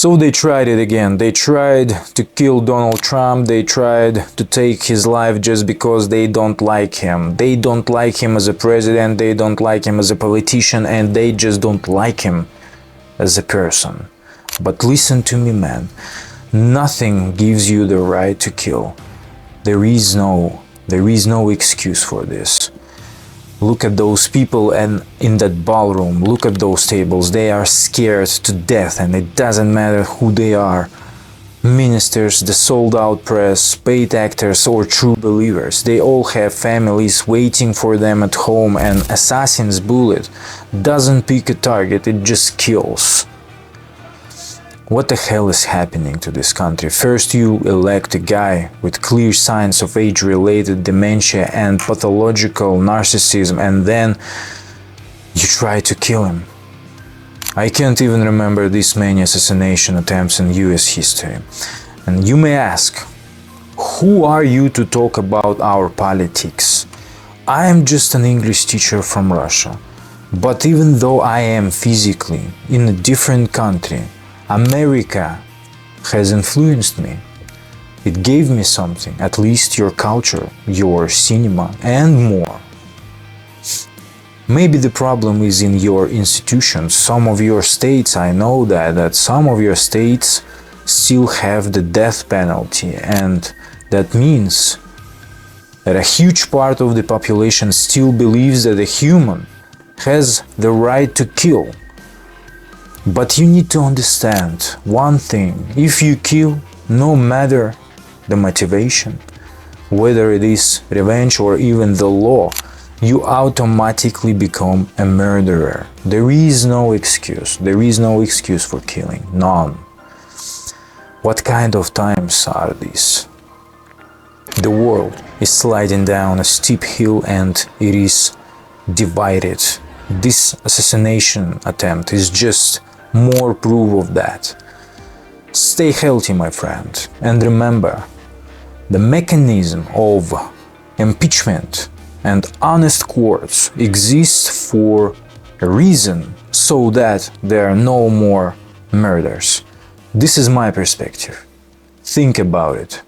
So they tried it again. They tried to kill Donald Trump. They tried to take his life just because they don't like him. They don't like him as a president. They don't like him as a politician, and they just don't like him as a person. But listen to me, man. Nothing gives you the right to kill. There is no excuse for this. Look at those people and in that ballroom, look at those tables. They are scared to death, and it doesn't matter who they are. Ministers, the sold-out press, paid actors or true believers. They all have families waiting for them at home, and assassin's bullet doesn't pick a target, it just kills. What the hell is happening to this country? First you elect a guy with clear signs of age-related dementia and pathological narcissism, and then you try to kill him. I can't even remember this many assassination attempts in US history. And you may ask, who are you to talk about our politics? I am just an English teacher from Russia. But even though I am physically in a different country, America has influenced me. It gave me something, at least your culture, your cinema, and more. Maybe the problem is in your institutions. Some of your states, I know that some of your states still have the death penalty, and that means that a huge part of the population still believes that a human has the right to kill. But you need to understand one thing: if you kill, no matter the motivation, whether it is revenge or even the law, you automatically become a murderer. There is no excuse. There is no excuse for killing. None. What kind of times are these? The world is sliding down a steep hill and it is divided. This assassination attempt is just more proof of that. Stay healthy, my friend, and remember, the mechanism of impeachment and honest courts exists for a reason, so that there are no more murders. This is my perspective. Think about it.